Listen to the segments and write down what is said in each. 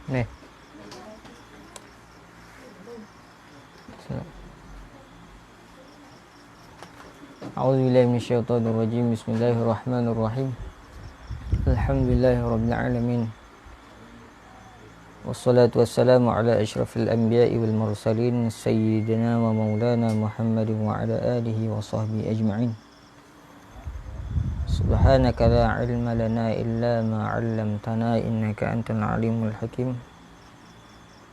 Nih. A'udzubillahi minasyaitonir rajim. Bismillahirrahmanirrahim. Alhamdulillahirabbil alamin. Wassalatu wassalamu ala asyrafil anbiya'i wal mursalin sayyidina wa maulana Muhammadin wa ala alihi wa sahbihi ajma'in. Subhanaka la ilma lana illa ma 'allamtana innaka antal alimul hakim.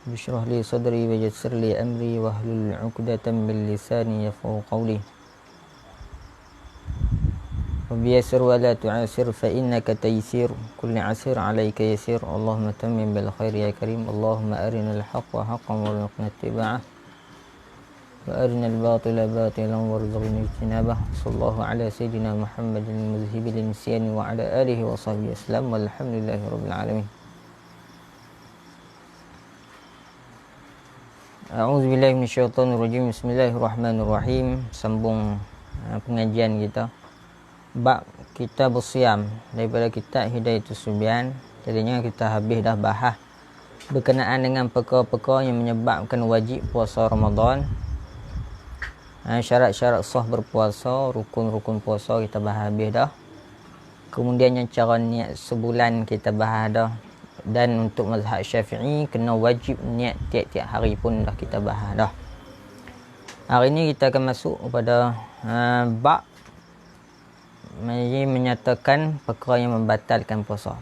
Bishrah li sadri wa yassir li amri wa hlul 'uqdatam min lisani yafqahu qawli. Wa biyassir wa la tu'assir fa innaka taysir kulli 'asir 'alaika yasir. Allahumma tammim bil khair ya karim. Allahumma arinal haqqa haqqan warzuqna ittiba'ah wa arinal batila batilan warzuqna ijtinabah. Sallallahu ala sayyidina Muhammadin muzhibil nisyani wa ala alihi wa sahbihi wasallam. Walhamdulillahi rabbil alamin. A'udzubillahi minasyaitonirrajim. Bismillahirrahmanirrahim. Sambung pengajian kita bab kitab siam daripada kitab Hidayatus Subyan. Jadinya kita habis dah bahas berkenaan dengan perkara-perkara yang menyebabkan wajib puasa Ramadan, syarat-syarat sah berpuasa, rukun-rukun puasa kita bahas habis dah. Kemudian yang cara niat sebulan kita bahas dah. Dan untuk mazhab Syafi'i kena wajib niat tiap-tiap hari pun dah kita bahas dah. Hari ini kita akan masuk kepada bab menyatakan perkara yang membatalkan puasa.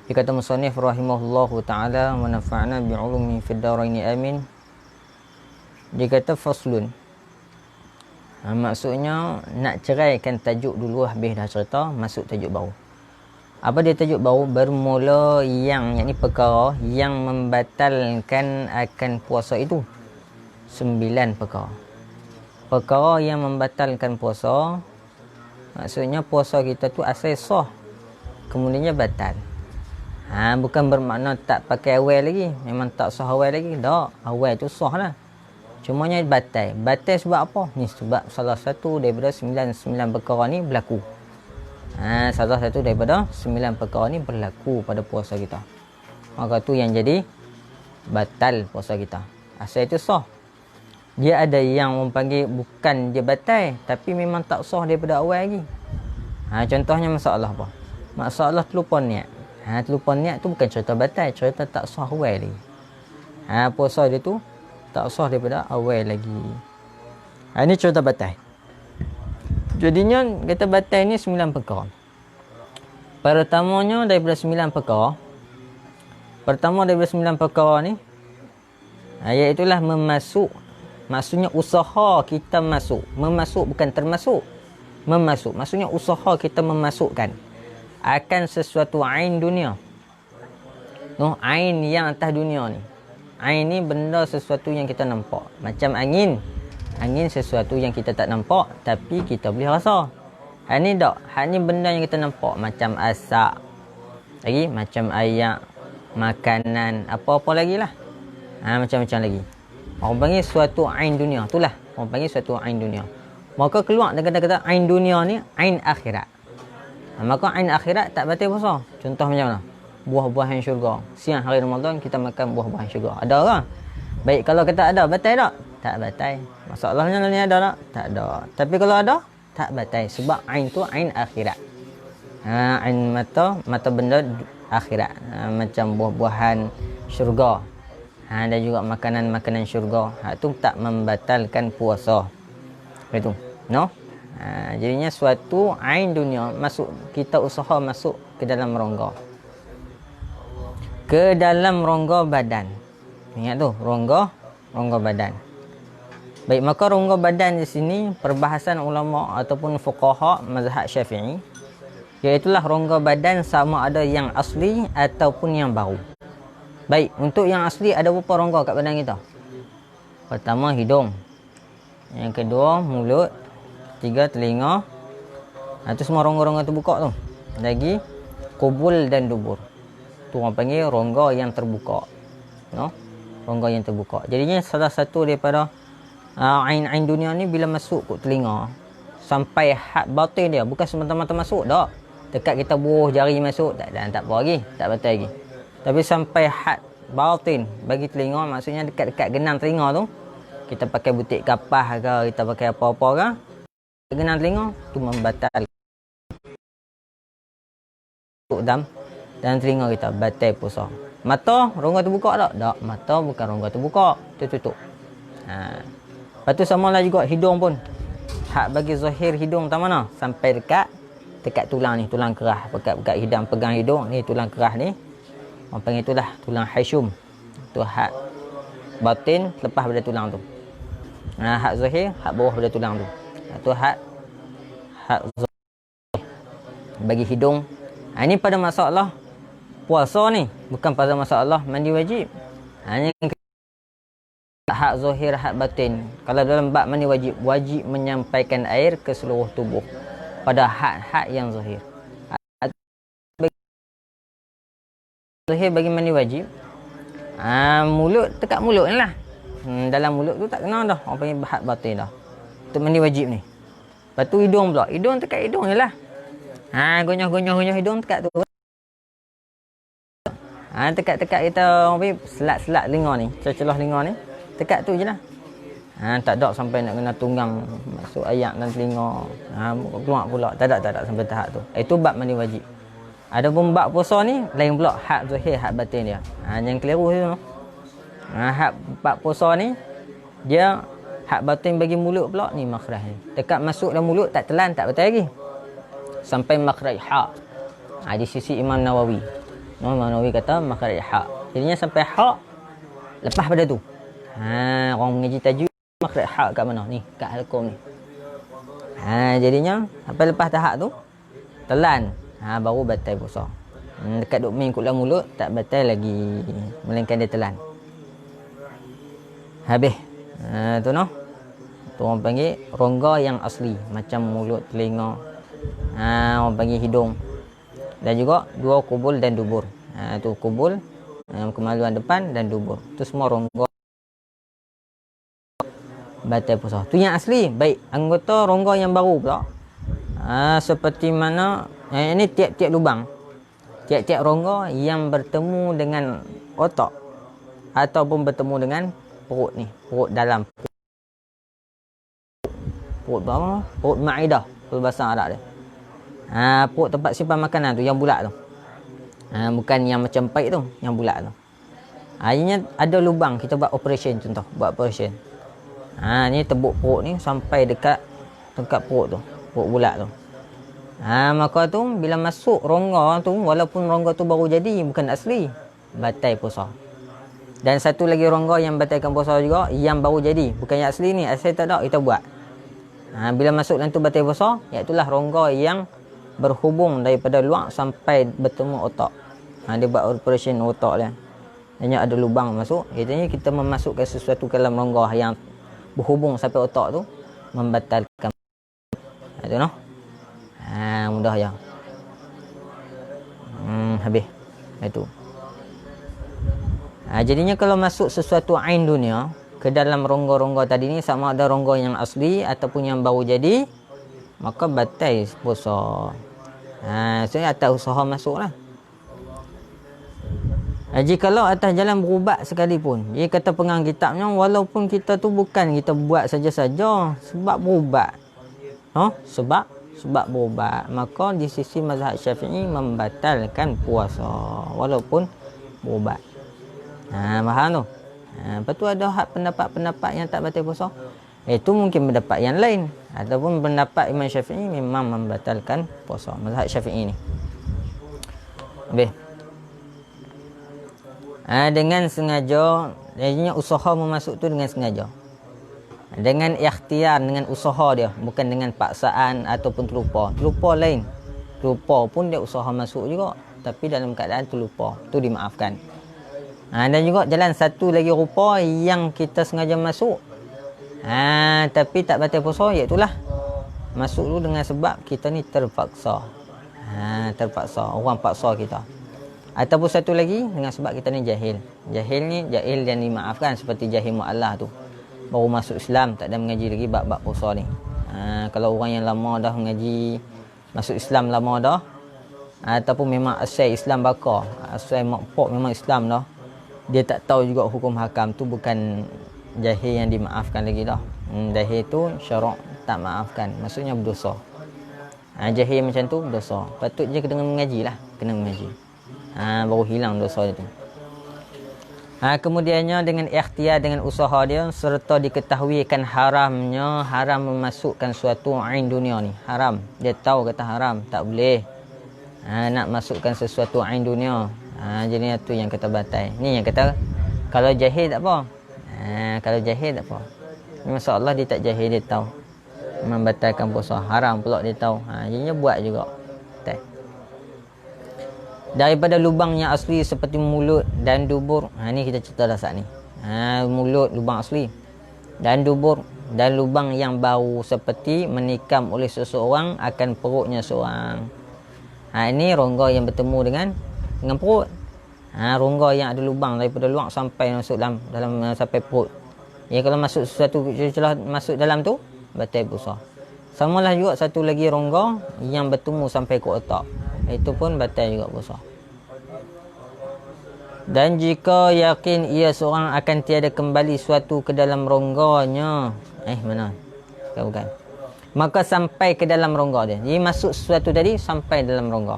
Dia kata musannif rahimahullahu taala wa nafa'na bi'ulumi fid darain amin. Dia kata faslun. Maksudnya nak ceraikan tajuk dulu habis dah cerita, masuk tajuk baru. Apa dia tajuk baru? Bermula yang yakni perkara yang membatalkan akan puasa itu. 9 perkara. Perkara yang membatalkan puasa, maksudnya puasa kita tu asal sah, kemudiannya batal. Bukan bermakna tak pakai awal lagi, memang tak sah awal lagi. Tak, awal tu sah lah. Cumanya batal. Batal sebab apa? Ni sebab salah satu daripada 9 perkara ni berlaku. Salah satu daripada 9 perkara ni berlaku pada puasa kita. Maka tu yang jadi batal puasa kita. Asal itu sah. Dia ada yang orang panggil bukan dia batal, tapi memang tak sah daripada awal lagi. Contohnya masalah apa? Masalah terlupa niat. Terlupa niat tu bukan cerita batal, cerita tak sah awal lagi. Puasa dia tu tak sah daripada awal lagi. Ini cerita batal. Jadinya kata batal ni 9 perkara. Pertamanya daripada 9 perkara. Pertama daripada 9 perkara ni, iaitulah memasuk. Maksudnya usaha kita masuk. Memasuk bukan termasuk. Memasuk. Maksudnya usaha kita memasukkan akan sesuatu ain dunia. Ain yang atas dunia ni. Ain ni benda sesuatu yang kita nampak. Macam angin. Angin sesuatu yang kita tak nampak tapi kita boleh rasa. Ni tak. Ni benda yang kita nampak. Macam asap. Lagi macam air. Makanan. Apa-apa lagi lah. Macam-macam lagi. Orang panggil suatu ain dunia. Itulah. Orang panggil suatu ain dunia. Maka keluar dengan kata-kata ain dunia ni. Ain akhirat. Maka ain akhirat tak batal puasa. Contoh macam mana? Buah-buahan syurga. Siang hari Ramadan kita makan buah-buahan syurga. Ada orang? Baik kalau kata ada. Batal tak? Tak batal. Masalahnya ni ada tak? Tak ada. Tapi kalau ada, tak batal. Sebab ain tu ain akhirat. Ain mata benda akhirat. Macam buah-buahan syurga. Dan juga makanan-makanan syurga. Tu tak membatalkan puasa. Itu. No? Jadinya suatu ain dunia. Masuk, kita usaha masuk ke dalam rongga. Ke dalam rongga badan. Ingat tu, rongga badan. Baik, maka rongga badan di sini perbahasan ulama ataupun fuqaha mazhab Syafi'i, iaitulah rongga badan sama ada yang asli ataupun yang baru. Baik, untuk yang asli ada berapa rongga kat badan kita? Pertama hidung. Yang kedua mulut, ketiga telinga. Itu semua rongga-rongga terbuka tu. Lagi kubul dan dubur. Tu orang panggil rongga yang terbuka. Rongga yang terbuka. Jadinya salah satu daripada ain-ain dunia ni bila masuk ke telinga sampai had batin dia, bukan semata-mata masuk dak. Dekat kita buah jari masuk tak apa lagi, tak batal lagi. Tapi sampai had batin bagi telinga, maksudnya dekat-dekat genang telinga tu, kita pakai butik kapas ke, kita pakai apa-apa ke, genang telinga tu membatalkan dan telinga kita batal puasa. Mata rongga terbuka tak? Tak, mata bukan rongga terbuka, tutup. Lepas tu sama lah juga hidung pun. Hak bagi zahir hidung tak mana? Sampai dekat tulang ni, tulang kerah. Pekat hidung, pegang hidung ni, tulang kerah ni. Orang panggil itulah tulang hasyum. Tu hak batin lepas pada tulang tu. Hak zahir, hak bawah pada tulang tu. Tu hak zahir bagi hidung. Ini pada masalah puasa ni, bukan pada masalah mandi wajib. Hanya hak zahir, hak batin. Kalau dalam bab mandi wajib menyampaikan air ke seluruh tubuh pada hak-hak yang zahir. Zahir bagi mandi wajib, mulut, tekat mulut ni lah. Dalam mulut tu tak kena dah, orang panggil hak batin dah. Untuk mandi wajib ni. Lepas tu hidung pula, hidung tekat hidung je lah. Gonyah hidung tekat tu. Tekat kita orang panggil selat-selat telinga ni, celah telinga ni. Tekat tu je lah. Tak ada sampai nak kena tunggang masuk ayak dan telinga. Keluar pula. Tak ada sampai tahap tu. Itu bab mandi wajib. Ada pun bab puasa ni lain pula, hak zahir, hak batin dia. Yang keliru tu. Hak bab puasa ni dia hak batin bagi mulut pula ni makhraj ni. Dekat masuk dalam mulut tak telan, tak betul lagi. Sampai makhraj hak. Di sisi Imam Nawawi. Imam Nawawi kata makhraj hak. Jadinya sampai hak lepas pada tu. Orang mengaji tajwid makhraj hak kat mana? Ni, kat halqum ni. Jadinya sampai lepas tahap tu telan. Baru batal puasa. Dekat duk main kat dalam mulut tak batal lagi, melainkan dia telan. Habis. Tu noh. Tu orang panggil rongga yang asli, macam mulut, telinga. Orang panggil hidung. Dan juga dua kubul dan dubur. Tu kubul, kemaluan depan dan dubur. Tu semua rongga batal puasa. Tu yang asli. Baik, anggota rongga yang baru pula. Seperti mana ini tiap-tiap lubang, tiap-tiap rongga yang bertemu dengan otak ataupun bertemu dengan perut ni, perut dalam, perut apa? Perut ma'idah, perut bahasa Arab dia. Perut tempat simpan makanan tu yang bulat tu. Bukan yang macam paik tu, yang bulat tu. Ini ada lubang, kita buat operation, contoh buat operation. Ni tebuk perut ni sampai dekat perut tu, perut bulat tu. Maka tu bila masuk rongga tu, walaupun rongga tu baru jadi, bukan asli, batal puasa. Dan satu lagi rongga yang batalkan puasa juga, yang baru jadi, bukan yang asli ni, asli tak ada, kita buat. Bila masuk dalam tu batal puasa, iaitulah rongga yang berhubung daripada luar sampai bertemu otak. Dia buat operation otak dia. Hanya ada lubang masuk, iaitu kita memasukkan sesuatu ke dalam rongga yang berhubung sampai otak tu, membatalkan. Itu noh. Mudah ya. Habis. Itu. Jadinya kalau masuk sesuatu ain dunia ke dalam rongga-rongga tadi ni, sama ada rongga yang asli ataupun yang baru jadi, maka batal puasa. So atas usaha masuklah. Jikalau atas jalan berubat sekalipun, dia kata pengang kitabnya, walaupun kita tu bukan kita buat saja-saja sebab berubat. Sebab berubat, maka di sisi mazhab Syafi'i membatalkan puasa walaupun berubat. Faham tu? Lepas tu ada hak pendapat-pendapat yang tak batal puasa. Itu mungkin pendapat yang lain, ataupun pendapat Imam Syafi'i memang membatalkan puasa, mazhab Syafi'i ni. Habis. Dengan sengaja, jadinya usaha memasuk tu dengan sengaja. Dengan ikhtiar, dengan usaha dia, bukan dengan paksaan ataupun terlupa. Terlupa lain. Terlupa pun dia usaha masuk juga, tapi dalam keadaan terlupa, tu dimaafkan. Dan juga jalan satu lagi rupa yang kita sengaja masuk, tapi tak batal puasa, iaitulah masuk tu dengan sebab kita ni terpaksa. Terpaksa, orang paksa kita. Ataupun satu lagi dengan sebab kita ni jahil. Jahil ni jahil yang dimaafkan, seperti jahil mu'allah tu, baru masuk Islam, tak ada mengaji lagi bab-bab puasa ni. Kalau orang yang lama dah mengaji, masuk Islam lama dah, ataupun memang asal Islam bakar, asal mak pak memang Islam dah, dia tak tahu juga hukum hakam tu, bukan jahil yang dimaafkan lagi dah. Jahil tu syarak tak maafkan, maksudnya berdosa. Jahil macam tu berdosa. Patut je kena mengaji lah, kena mengaji. Baru hilang dosa dia tu. Kemudiannya dengan ikhtiar, dengan usaha dia, serta diketahuikan haram memasukkan suatu ain dunia ni. Haram. Dia tahu kata haram, tak boleh. Nak masukkan sesuatu ain dunia. Jadi tu yang kata batal. Ni yang kata kalau jahil tak apa. Kalau jahil tak apa. Masya-Allah dia tak jahil, dia tahu. Membatalkan puasa. Haram pula dia tahu. Jadinya buat juga. Tak. Daripada lubang yang asli seperti mulut dan dubur. Ni kita cerita dah saat ni. Mulut, lubang asli. Dan dubur. Dan lubang yang bau seperti menikam oleh seseorang akan perutnya seorang. Ini rongga yang bertemu dengan perut. Rongga yang ada lubang daripada luar sampai masuk dalam sampai perut. Kalau masuk sesuatu celah masuk dalam tu, batal puasa. Samalah juga satu lagi rongga yang bertemu sampai ke otak. Itu pun batal juga puasa. Dan jika yakin ia seorang akan tiada kembali suatu ke dalam rongganya. Mana? Bukan. Maka sampai ke dalam rongga dia. Jadi masuk sesuatu tadi sampai dalam rongga.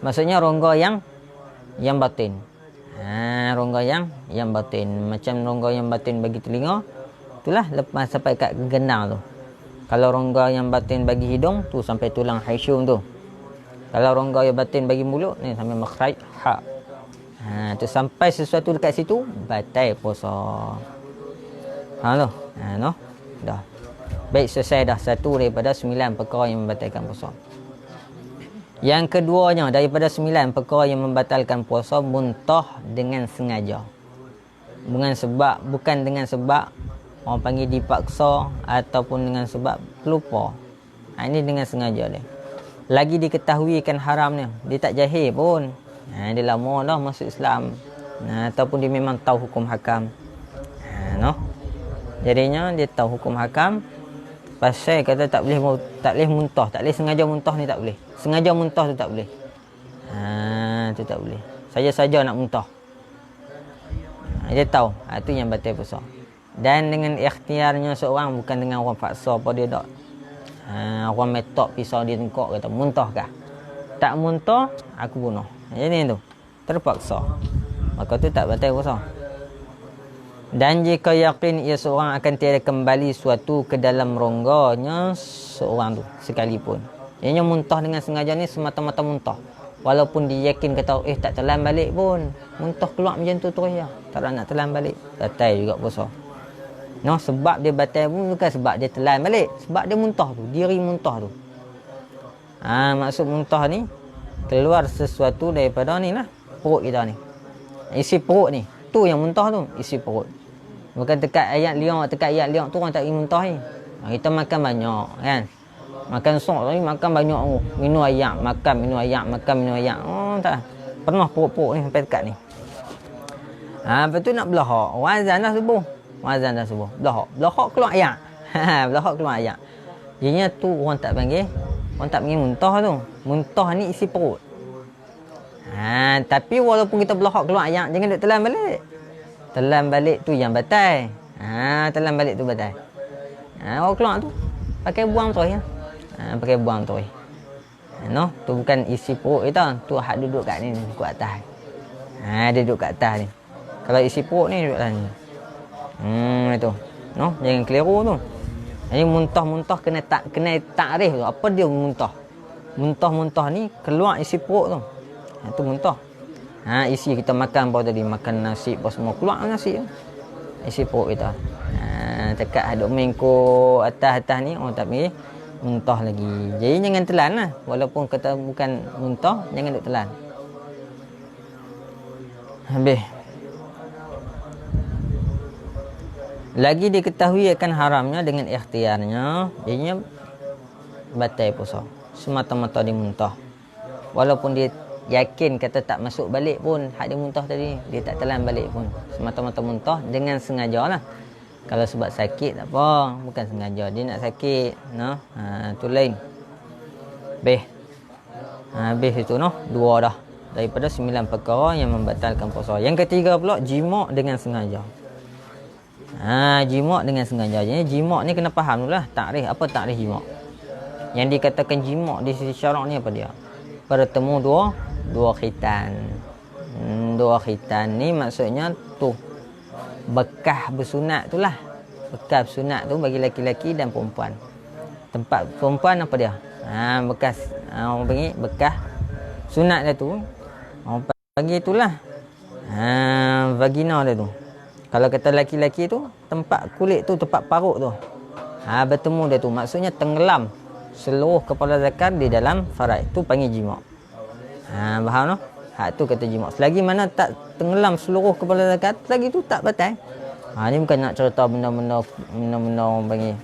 Maksudnya rongga yang batin. Rongga yang batin. Macam rongga yang batin bagi telinga, itulah lepas sampai kat gendang tu. Kalau rongga yang batin bagi hidung tu sampai tulang haisyum tu. Kalau rongga yang batin bagi mulut ni sampai makhraj ha. Tu sampai sesuatu dekat situ batal puasa. No. Dah. Baik, selesai dah satu daripada 9 perkara yang membatalkan puasa. Yang keduanya daripada 9 perkara yang membatalkan puasa, muntah dengan sengaja. Bukan dengan sebab orang panggil dipaksa ataupun dengan sebab lupa. Ini dengan sengaja dia. Lagi diketahuikan haramnya. Dia tak jahil pun. Dia lama dah masuk Islam. Ataupun dia memang tahu hukum hakam. Jadinya dia tahu hukum hakam. Pasal kata tak boleh muntah, tak boleh sengaja muntah ni, tak boleh. Sengaja muntah tu tak boleh. Tu tak boleh. Saja-saja nak muntah. Dia tahu. Tu yang batal puasa. Dan dengan ikhtiarnya seorang, bukan dengan orang paksa apa dia tak. Orang metok pisau dia tengkok kata muntah kah? Tak muntah, aku bunuh. Jadi tu terpaksa. Maka tu tak batal puasa. Dan jika yakin ia seorang akan tiada kembali suatu ke dalam rongganya seorang tu sekalipun. Ianya muntah dengan sengaja ni semata-mata muntah. Walaupun dia yakin kata tak telan balik pun, muntah keluar macam tu terus ya. Tak nak telan balik, batal juga puasa. Sebab dia batal pun bukan sebab dia telan balik, sebab dia muntah tu, diri muntah tu. Maksud muntah ni keluar sesuatu daripada ni lah, perut kita ni. Isi perut ni, tu yang muntah tu, isi perut. Bukan tekat ayat liang tu orang tak ingin muntah ni. Kita makan banyak kan. Makan sok tadi makan banyak tu. Minum air, makan minum air. Tak. Pernah perut-perut ni sampai dekat ni. Lepas tu nak belahak. Orang azan dah subuh. Belahak keluar air. Belahak keluar air. Jadinya tu orang tak panggil muntah tu. Muntah ni isi perut. Tapi walaupun kita belahak keluar air, jangan duk telan balik. Telan balik tu yang batal. Telan balik tu batal. Orang keluar tu pakai buang terus ya. Pakai buang terus. Tu bukan isi perut kita, tu hak duduk kat ni, kat atas. Dia duduk kat atas ni. Kalau isi perut ni duduk atas ni. Itu. Jangan keliru tu. Jadi muntah-muntah kena takrif tu. Apa dia muntah? Muntah-muntah ni keluar isi perut tu. Tu muntah. Isi kita makan apa tadi, makan nasi apa semua keluar nasi tu. Isi perut kita. Dekat duk mengko atas-atas ni orang tak panggil muntah lagi. Jadi jangan telan lah. Walaupun kata bukan muntah, jangan duk telan. Habis. Lagi diketahui akan haramnya dengan ikhtiarnya, jadinya batal puasa. Semata-mata dia muntah. Walaupun dia yakin kata tak masuk balik pun, hak dia muntah tadi, dia tak telan balik pun. Semata-mata muntah dengan sengaja lah. Kalau sebab sakit tak apa, bukan sengaja dia nak sakit, tu lain. Habis itu noh, 2 dah. Daripada 9 perkara yang membatalkan puasa. Yang ketiga pula, jimak dengan sengaja. Jimak dengan sengaja. Jadi jimak ni kena faham dulu lah. Takrif, apa takrif jimak? Yang dikatakan jimak di sisi syarak ni apa dia? Bertemu dua khitan. Dua khitan ni maksudnya tu bekas bersunat tu lah. Bekas bersunat tu bagi laki-laki dan perempuan. Tempat perempuan apa dia? Bekas orang panggil bekas sunat dia tu. Orang panggil itulah vagina dia tu. Kalau kata laki-laki tu, tempat kulit tu, tempat parut tu. Bertemu dia tu. Maksudnya tenggelam seluruh kepala zakar di dalam faraj. Tu panggil jimak. Faham tak? Hak tu kata jimak. Selagi mana tak tenggelam seluruh kepala zakat, selagi tu tak batal. Ni bukan nak cerita benda-benda orang panggil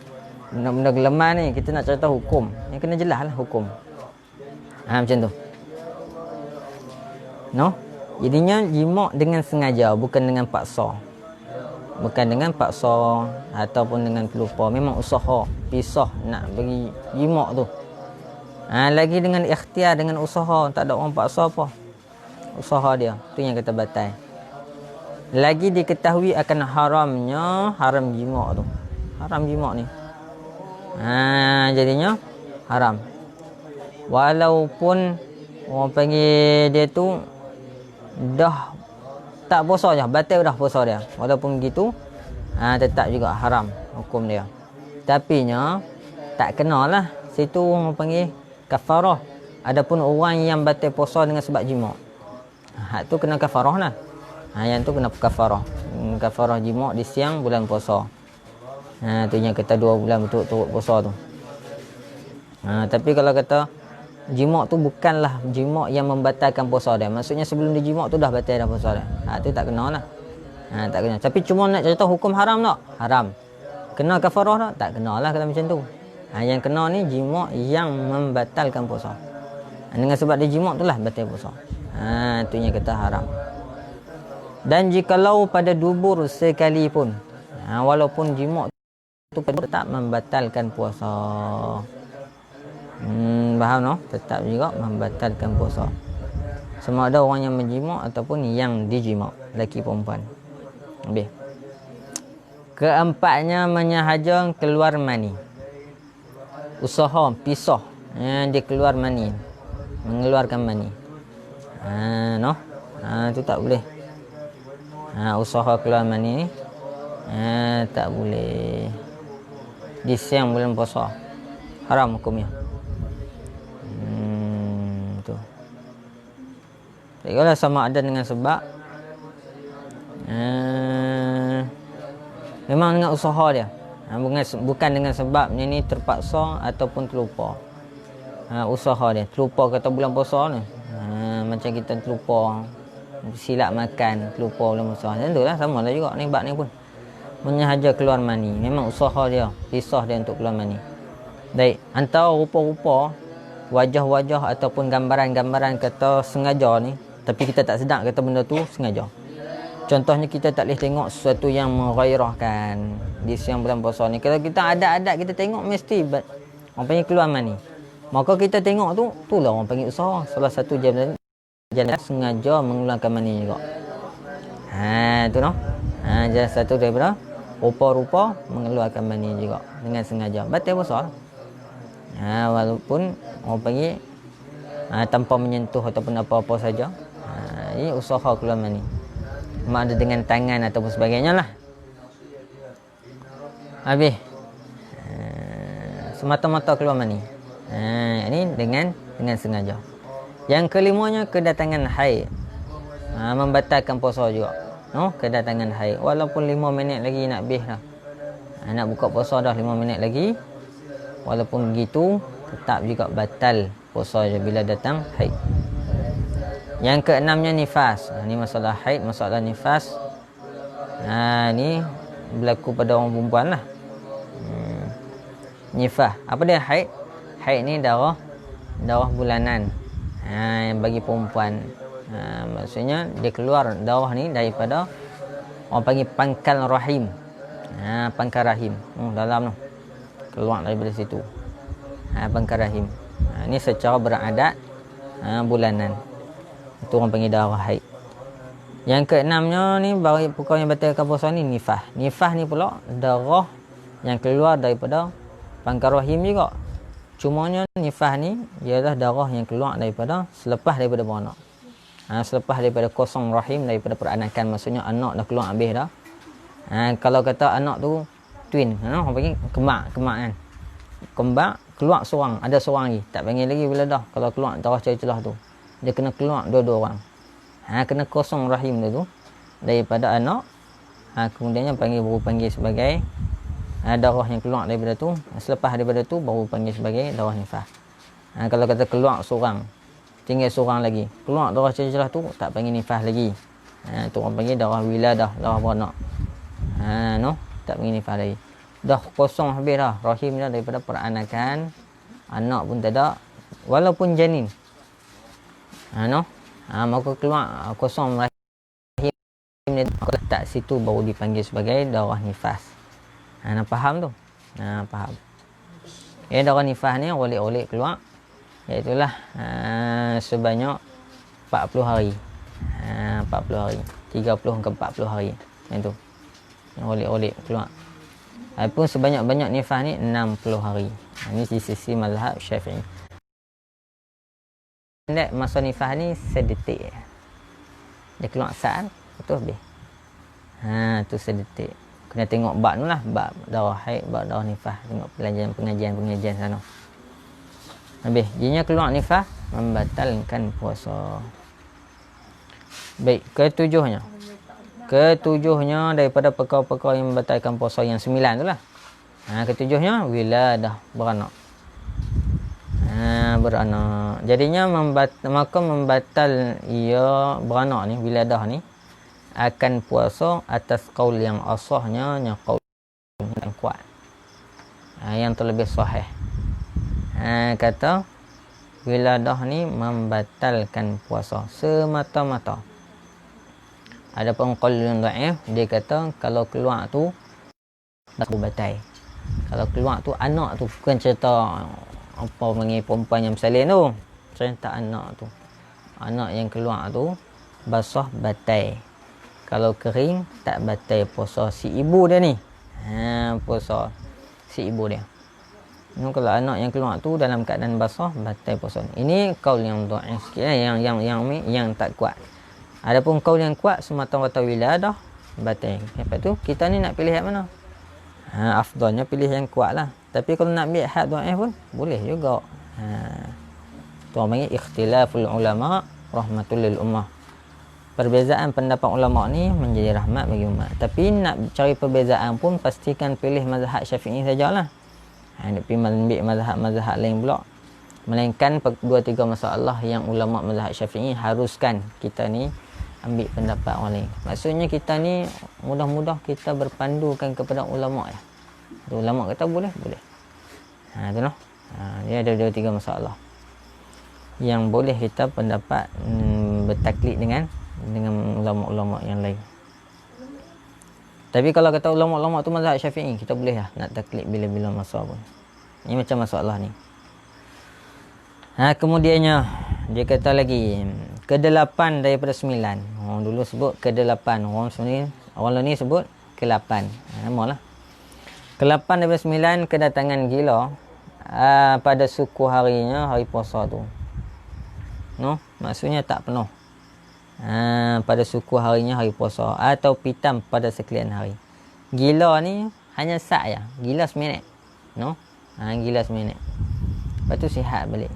benda-benda geleman ni. Kita nak cerita hukum. Yang kena jelas lah hukum. Macam tu. No? Jadinya jimak dengan sengaja, bukan dengan paksa. Bukan dengan paksa ataupun dengan terlupa. Memang usaha, pisah nak bagi jimak tu. Lagi dengan ikhtiar, dengan usaha, tak ada orang paksa apa. Usaha dia, tu yang kata batal. Lagi diketahui akan haram jimak tu. Haram jimak ni. Jadinya haram. Walaupun orang panggil dia tu dah tak puasa je, batal dah puasa dia. Walaupun begitu, tetap juga haram hukum dia. Tapi nya tak kenalah situ orang panggil kafarah. Adapun orang yang batal puasa dengan sebab jimak, hak tu kena kafarah lah. Yang tu kena kafarah. Kafarah jimak di siang bulan puasa. Tu yang kata 2 bulan betul-betul puasa tu. Tapi kalau kata jimak tu bukanlah jimak yang membatalkan puasa dia. Maksudnya sebelum dia jimak tu dah batal dah puasa dia. Tu tak kena lah. Tak kena. Tapi cuma nak cerita hukum haram tak? Haram. Kena kafarah tak? Tak kena lah kalau macam tu. Yang kena ni jimak yang membatalkan puasa. Dengan sebab dia jimak tu lah batal puasa. Tu yang kata haram. Dan jikalau pada dubur sekali pun, walaupun jimak tu tetap membatalkan puasa. Faham no? Tetap juga membatalkan puasa. Sama ada orang yang menjimak ataupun yang dijimak, lelaki perempuan. Habis. Keempatnya menyahaja keluar mani. Usaha pisah dia keluar mani, mengeluarkan mani. No? Tu tak boleh. Usaha keluar mani ni tak boleh di siang bulan puasa. Haram hukumnya. Tu. Tak kira sama ada dengan sebab memang dengan usaha dia. Bukan dengan sebab ni terpaksa ataupun terlupa. Usaha dia. Terlupa kata bulan puasa ni. Macam kita terlupa silap makan, terlupa bulan puasa. Macam tu lah, sama lah juga ni bab ni pun. Menyahaja keluar mani. Memang usaha dia, pisah dia untuk keluar mani. Baik, antara rupa-rupa wajah-wajah ataupun gambaran-gambaran kata sengaja ni, tapi kita tak sedar kata benda tu sengaja. Contohnya kita tak boleh tengok sesuatu yang menggairahkan di siang bulan puasa ni. Kalau kita adat-adat kita tengok mesti orang panggil keluar mani. Maka kita tengok tu lah orang panggil usaha. Salah satu jangan sengaja mengeluarkan mani juga. Tu noh. Jadi satu daripada rupa-rupa mengeluarkan mani juga dengan sengaja. Batal puasa. Walaupun orang panggil tanpa menyentuh ataupun apa-apa saja. Ini usaha keluar mani. Makna dengan tangan ataupun sebagainya lah. Habis. Semata-mata keluar mani. Ini dengan sengaja. Yang kelimanya kedatangan haid. Membatalkan puasa juga. Kedatangan haid. Walaupun 5 minit lagi nak habis dah. Nak buka puasa dah 5 minit lagi. Walaupun begitu, tetap juga batal puasa je bila datang haid. Yang keenamnya nifas. Ni masalah haid, masalah nifas. Ni berlaku pada orang perempuan lah. Nifas. Apa dia haid? Haid ni darah bulanan. Yang bagi perempuan. Maksudnya dia keluar darah ni daripada orang panggil pangkal rahim. Pangkal rahim. Dalam tu. Keluar daripada situ. Pangkal rahim. Ini secara beradat bulanan. Itu orang panggil darah haid. Yang keenamnya ni bagi perkara yang batalkan puasa ni nifas. Nifas ni pula darah yang keluar daripada pangkal rahim juga. Cumanya nifas ni ialah darah yang keluar daripada selepas daripada beranak. Selepas daripada kosong rahim, daripada peranakan, maksudnya anak dah keluar habis dah. Kalau kata anak tu twin, orang panggil kembar kan. Kembar keluar seorang, ada seorang lagi, tak panggil lagi bila dah. Kalau keluar darah celah tu, dia kena keluar dua-dua orang. Kena kosong rahim tu daripada anak. Kemudiannya baru panggil sebagai darah yang keluar daripada tu. Selepas daripada tu baru panggil sebagai darah nifas. Kalau kata keluar seorang, tinggal seorang lagi, keluar darah celah tu, tak panggil nifas lagi. Tu orang panggil darah wiladah, darah beranak. Tak panggil nifas lagi. Dah kosong habis dah rahim dah daripada peranakan, anak pun tak ada, walaupun janin. Maka keluar kosong rahim ni, letak situ baru dipanggil sebagai darah nifas. Nak faham tu? Faham. Darah nifas ni olik-olik keluar, iaitulah sebanyak 40 hari. 40 hari. 30 ke 40 hari. Yang tu. Yang olik-olik keluar. Pun sebanyak-banyak nifas ni 60 hari. Ini di sisi mazhab Syafi'i. Masa nifas ni sedetik. Dia keluar saat, betul habis. Tu sedetik. Kena tengok bab tu lah, bab darah haid, bab darah nifas. Tengok pengajian sana. Habis, jadinya keluar nifas membatalkan puasa. Baik, ketujuhnya daripada perkara-perkara yang membatalkan puasa yang 9 tu lah. Ketujuhnya wiladah, beranak. Beranak. Jadinya maka membatal ia beranak ni, wiladah ni, akan puasa atas qaul yang asahnya, yang qaul yang kuat, yang terlebih sahih. Kata wiladah ni membatalkan puasa semata-mata. Adapun qaul yang dhaif, dia kata kalau keluar tu baru batal. Kalau keluar tu anak tu, bukan cerita apa panggil perempuan yang bersalin tu, cerita anak tu. Anak yang keluar tu basah batal. Kalau kering tak batal puasa si ibu dia ni. Puasa si ibu dia. Kalau anak yang keluar tu dalam keadaan basah, batal puasa. Ini qaul yang dhaif sikit, yang tak kuat. Adapun qaul yang kuat semata-mata wiladah batal. Lepas tu kita ni nak pilih yang mana? Afdalnya pilih yang kuat lah. Tapi kalau nak ambil had dhaif pun boleh juga. Tu orang panggil ikhtilaful ulama rahmatul lil ummah. Perbezaan pendapat ulama ni menjadi rahmat bagi umat. Tapi nak cari perbezaan pun pastikan pilih mazhab Syafi'i sajalah. Nak pergi ambil mazhab lain pula. Melainkan 2-3 masalah yang ulama mazhab Syafi'i haruskan kita ni ambil pendapat orang lain. Maksudnya kita ni mudah-mudah kita berpandukan kepada ulama ya. Ulama kata boleh. Tu noh. Dia ada 2-3 masalah yang boleh kita pendapat bertaklid dengan ulama-ulama yang lain. Tapi kalau kata ulama-ulama tu mazhab Syafi'i, kita boleh lah nak taklid bila-bila masa pun. Ini macam masalah ni. Kemudiannya dia kata lagi ke-8 daripada 9. Orang dulu sebut ke-8, orang ni sebut ke-8. Namalah. Ke-8 daripada 9 kedatangan gila pada suku harinya, hari puasa tu. Maksudnya tak penuh. Pada suku harinya hari puasa atau pitam pada sekalian hari. Gila ni hanya sat je, gila seminit. Gila seminit. Lepas tu sihat balik.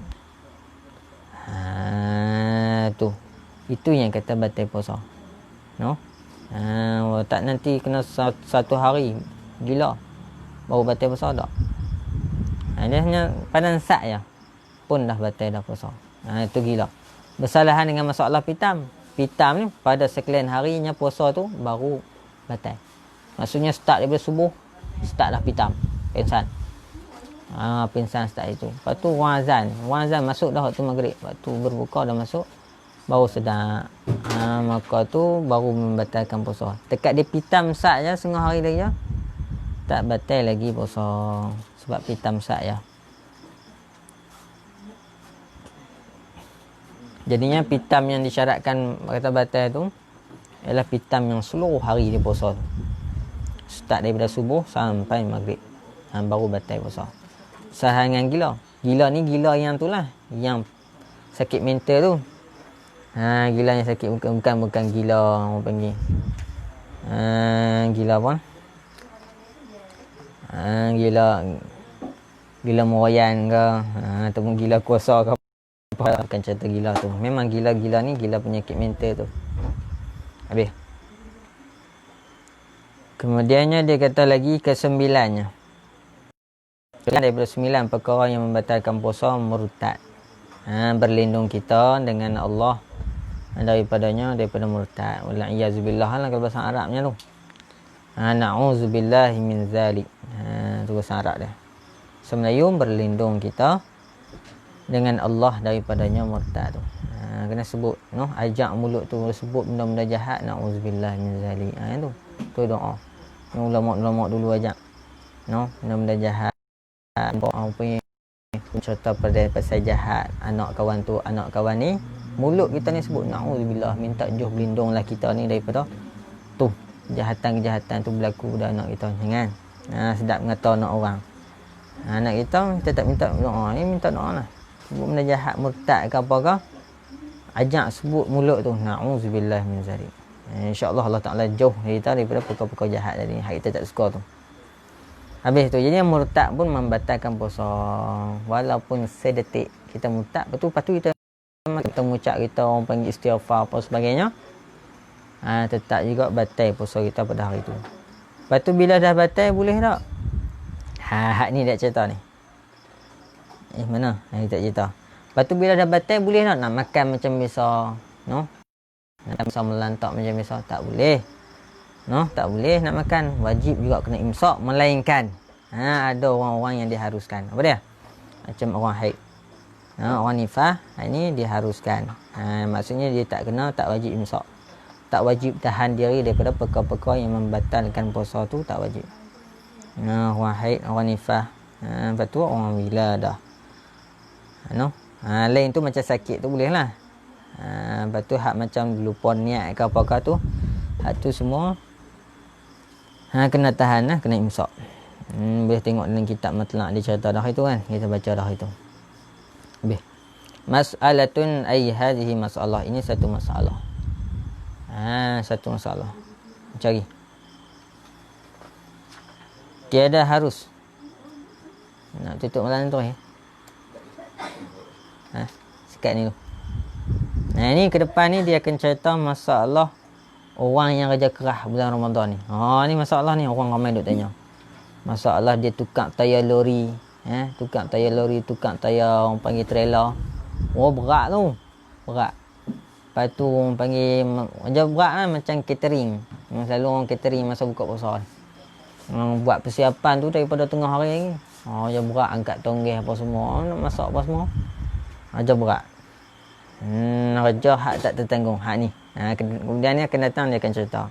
Tu. Itu yang kata batal puasa. Tak nanti kena satu hari gila baru batal puasa tak. Dia hanya padan sat je pun dah batal dah puasa. Itu gila. Bersalahan dengan masalah pitam. Pitam ni pada sekalian harinya puasa tu baru batal. Maksudnya start daripada subuh, start dah pitam, pingsan. Pingsan start itu. Lepas tu orang azan masuk dah waktu maghrib. Lepas tu berbuka dah masuk, baru sedar. Maka tu baru membatalkan puasa. Dekat dia pitam start je setengah hari lagi je, tak batal lagi puasa sebab pitam start je. Jadinya pitam yang disyaratkan kata batal tu ialah pitam yang seluruh hari dia puasa tu. Start daripada subuh sampai maghrib. Baru batal puasa. Sahangan gila. Gila ni gila yang tu lah. Yang sakit mental tu. Gila yang sakit bukan gila orang panggil. Gila apa? Gila moyan ke, ataupun gila kuasa ke apa. Bukan cerita gila tu. Memang gila-gila ni gila penyakit mental tu. Habis. Kemudiannya dia kata lagi kesembilannya. Daripada 9 perkara yang membatalkan puasa murtad. Berlindung kita dengan Allah daripada murtad. Wala'iyazubillah lah kalau bahasa Arabnya tu. Na'udzubillahi min zalik. Tu bahasa Arab dia. Semelayu berlindung kita dengan Allah daripadanya murtad tu. Kena sebut, no? Ajak mulut tu sebut benda-benda jahat. Na'udzubillahi min zalik. Tu. Tu doa. Yang ulama-ulama dulu ajak. No, benda-benda jahat. Apa punya cerita pasal jahat anak kawan ni, mulut kita ni sebut na'udzubillah, minta jauh berlindunglah kita ni daripada tu kejahatan tu berlaku pada anak kita. Jangan sedap mengata anak orang. Anak kita tak minta doa, ni minta doa lah. Sebut benda jahat, murtad ke apa ke, ajak sebut mulut tu na'udzubillah min zalik. InsyaAllah Allah Ta'ala jauh kita daripada perkara-perkara jahat tadi hak kita tak suka tu. Habis tu, jadi murtad pun membatalkan puasa. Walaupun sedetik kita murtad, lepas tu kita mengucap kita orang panggil istighfar apa sebagainya, tetap juga batal puasa kita pada hari tu. Lepas tu bila dah batal boleh tak? Hak ni tak cerita ni. Mana? Ni tak cerita. Lepas tu bila dah batal boleh tak nak makan macam biasa? No? Nak bisa melantak macam biasa? Tak boleh. No, tak boleh nak makan. Wajib juga kena imsak. Melainkan ada orang-orang yang diharuskan. Apa dia? Macam orang haid, orang nifah, ini diharuskan. Maksudnya dia tak kena, tak wajib imsak. Tak wajib tahan diri daripada perkara-perkara yang membatalkan puasa tu, tak wajib. Orang haid, orang nifah, lepas tu orang wiladah. Lain tu macam sakit tu boleh lah. Lepas tu hak macam lupa niat ke apa-apa tu, hak tu semua kena tahan lah, kena imsak. Boleh tengok dalam kitab Matlaq dia cerita dah itu kan, kita baca dah itu. Habis. Mas'alatun ay hadhihi masalah. Ini satu masalah. Satu masalah. Cari. Tiada harus. Nak tutup malam tu sikat ni tu. Ni ke depan ni dia akan cerita masalah orang yang kerja kerah bulan Ramadan ni. Ni masalah ni orang ramai duk tanya. Masalah dia tukar tayar lori, tukar tayar orang panggil trailer. Berat tu. Berat. Lepas tu orang panggil macam berat lah, macam catering. Selalu orang catering masa buka puasa. Buat persiapan tu daripada tengah hari lagi. Macam berat, angkat tonggih apa semua, nak masak apa semua. Macam berat. Kerja hak tak tertanggung. Hak ni. Kemudian ni akan datang dia akan cerita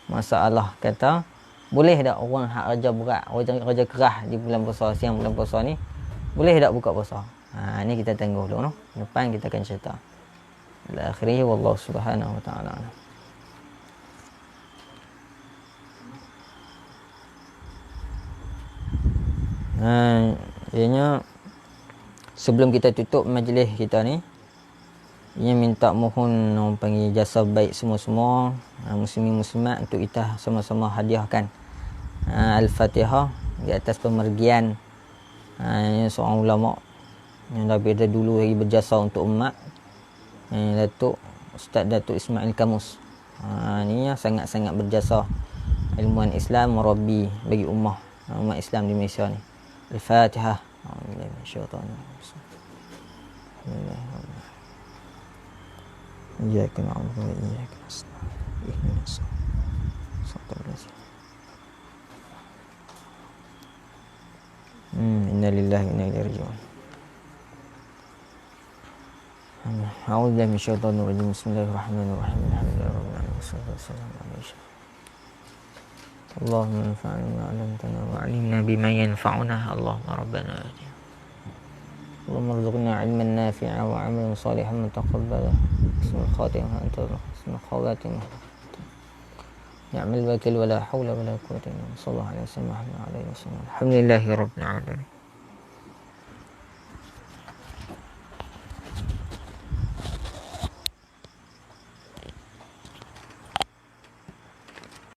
masalah kata boleh tak orang hak kerja berat, kerja kerah di bulan puasa, siang bulan puasa ni, boleh tak buka puasa? Ni kita tunggu dulu, no? Depan kita akan cerita. Akhirnya wallahu subhanahu wa ta'ala. Ianya sebelum kita tutup majlis kita ni, ia minta mohon orang panggil jasa baik semua-semua muslimin muslimat untuk kita sama-sama hadiahkan Al-Fatihah di atas pemergian seorang ulama yang daripada dulu lagi berjasa untuk umat, Datuk Ustaz Datuk Ismail Kamus. Ni sangat-sangat berjasa, ilmuwan Islam, murabbi bagi umat Islam di Malaysia ni. Al-Fatihah. Iyyaka na'budu wa iyyaka nasta'in. Ihdinas siratal mustaqim. Inna lillahi wa inna ilaihi raji'un. A'udzu billahi minasyaitonir rajim. Bismillahirrahmanirrahim. Alhamdulillahirabbil alamin. Wassalatu wassalamu ala rasulillah. Allahumma anfa'na bima 'allamtana wa 'allimna bima yanfa'una. Allahumma rabbana atina اللهم ارزقنا علما نافعا وعملا صالحا متقبلا حسن الخاتمة أنت حسن الخواتمة نعم الوكيل ولا حول ولا قوة إلا بالله صلى الله عليه وسلم الحمد لله رب العالمين.